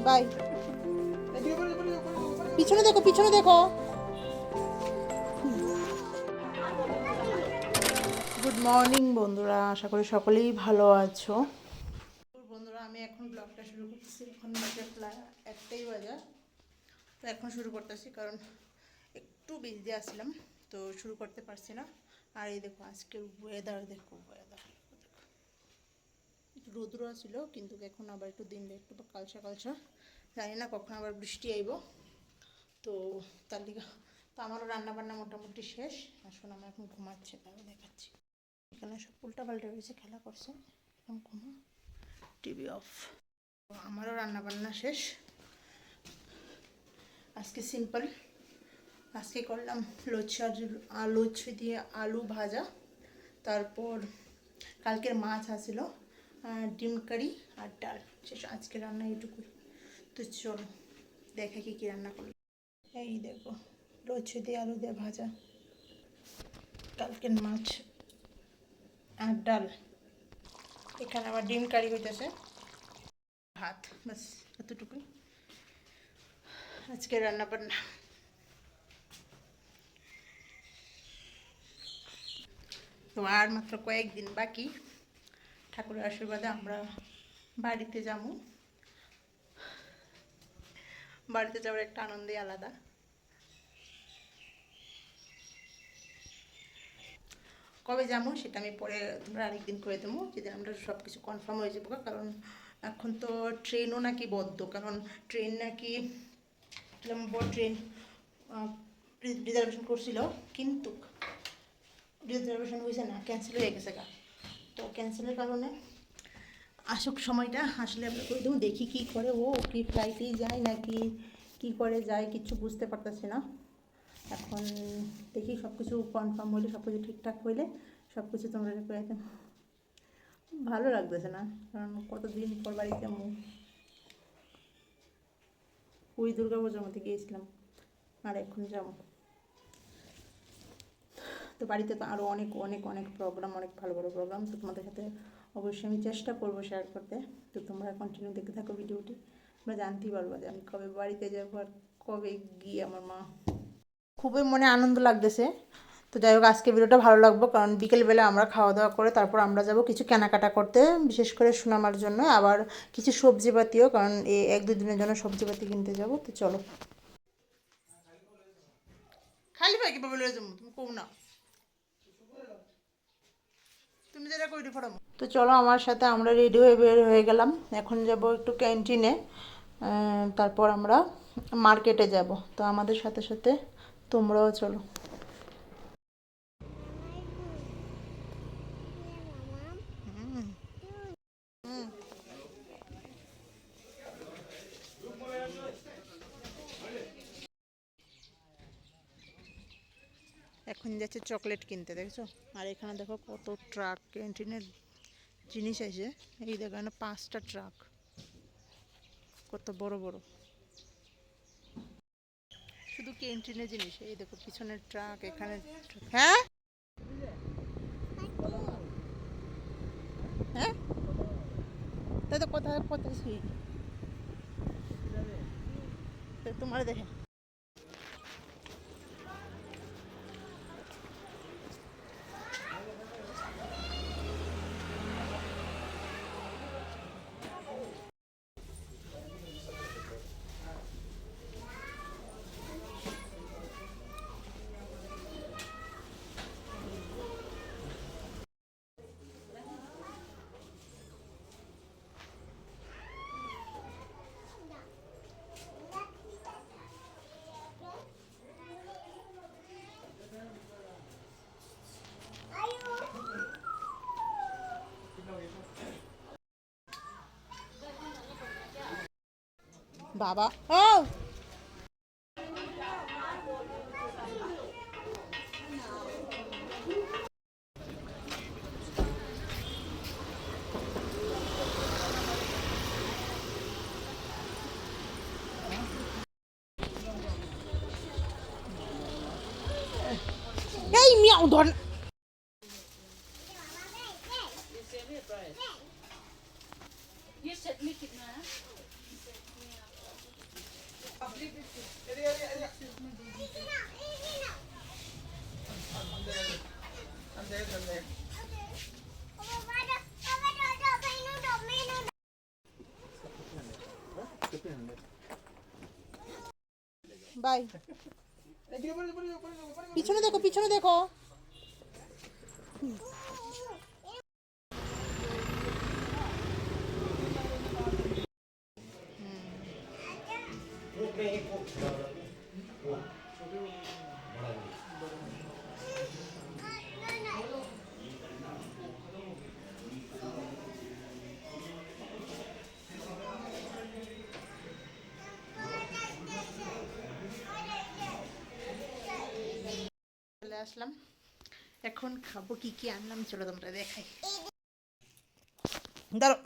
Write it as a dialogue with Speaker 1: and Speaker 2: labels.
Speaker 1: By. পিছনে দেখো, পিছনে দেখো। গুড মর্নিং বন্ধুরা, আশা করি সকলেই ভালো আছো। বন্ধুরা আমি এখন ব্লগটা শুরু করতেছি। এখন বাজে প্রায় 1টাই বাজে। তো এখন শুরু করতেছি কারণ একটু বিজি আসলাম, তো শুরু করতে পারছি না। আর এই দেখো আজকের ওয়েদার, দেখো ওয়েদার একটু রৌদ্র ছিল, কিন্তু এখন আবার একটু দিন একটু কালসা কালসা, জানি না কখন আবার বৃষ্টি আইব। তো তার লিগে তো আমারও রান্নাবান্না মোটামুটি শেষ। আসুন আমরা এখন ঘুমাচ্ছি, তাহলে দেখাচ্ছি। এখানে সব উল্টাপাল্টা হয়েছে, খেলা করছে, এখন ঘুমা, টিভি অফ। আমারও রান্নাবান্না শেষ। আজকে সিম্পল, আজকে করলাম লচ্ছি দিয়ে আলু ভাজা, তারপর কালকের মাছ আসছিল, ডিম কারি আর ডাল, শেষ। আজকে রান্না এইটুকুই। তো চলো দেখে কি রান্না করলাম। এই দেখো লচ্ছি দিয়ে আলু দিয়ে ভাজা, কালকের মাছ আর ডাল। এখানে আবার ডিম কারি হইতেছে, ভাত, বাস এতটুকুই আজকে রান্না বান্না। তো আর মাত্র কয়েকদিন বাকি, ঠাকুরের আশীর্বাদে আমরা বাড়িতে যাবো। বাড়িতে যাওয়ার একটা আনন্দই আলাদা। কবে যাবো সেটা আমি পরে তোমরা আরেকদিন করে দেবো, যেদিন আমরা সব কিছু কনফার্ম হয়ে যাবো। কারণ এখন তো ট্রেনও নাকি বন্ধ, কারণ ট্রেন নাকি বড় ট্রেন রিজার্ভেশন করছিল, কিন্তু রিজার্ভেশন হয়েছে না, ক্যান্সেল হয়ে গেছে গা। তো ক্যান্সেলের কারণে আসুক সময়টা, আসলে আমরা করে দেবো। দেখি কী করে, ও কি ফ্লাইটেই যায় নাকি কি করে যায়, কিছু বুঝতে পারতেছি না এখন। দেখি সব কিছু কনফার্ম হইলে, সব কিছু ঠিকঠাক হইলে সব কিছু তোমরা করে দেব। ভালো লাগতেছে না, কারণ কতদিন পর বাড়িতে যাবো। ওই দুর্গা পুজোর মধ্যে গিয়েছিলাম, আর এখন যাবো। তো বাড়িতে তো আরও অনেক অনেক অনেক প্রোগ্রাম, অনেক ভালো ভালো প্রোগ্রাম। তো তোমাদের সাথে অবশ্যই আমি চেষ্টা করবো শেয়ার করতে। তো তোমরা কন্টিনিউ দেখতে থাকো ভিডিওটি, তোমরা জানতেই পারবো যে আমি কবে বাড়িতে যাবো আর কবে গিয়ে আমার মা। খুবই মনে আনন্দ লাগতেছে। তো যাই হোক, আজকে ভিডিওটা ভালো লাগবে, কারণ বিকেলবেলা আমরা খাওয়া দাওয়া করে তারপর আমরা যাব কিছু কেনাকাটা করতে, বিশেষ করে সুনামার জন্য, আবার কিছু সবজিপাতিও, কারণ এই 1-2 দিনের জন্য সবজিপাতি কিনতে যাব। তো চলো। খালি ভাই কীভাবে লয়ে যাবো, তুমি কও না, তুমি যেটা কই ফটাম। তো চলো আমার সাথে, আমরা রেডি হয়ে বের হয়ে গেলাম। এখন যাব একটু ক্যান্টিনে, তারপর আমরা মার্কেটে যাব। তো আমাদের সাথে সাথে তোমরাও চলো। এখন যাচ্ছে চকলেট কিনতে, দেখছো? আর এখানে দেখো কত ট্রাক ক্যান্টিনের জিনিস আছে। এই দেখো এখানে 5টা ট্রাক, কত বড় বড়, শুধু ক্যান্টিনের জিনিস। এই দেখো পিছনের ট্রাক, এখানে হ্যাঁ হ্যাঁ, তাই তো কোথায় করতেছি তোমার দেখে। বাবা ও এই মিয়াও ধর। বাই। পিছনে দেখো, পিছনে দেখো। চলে আসলাম, এখন খাবো কি কি আনলাম চলো তোমরা দেখাই। দাঁড়ো।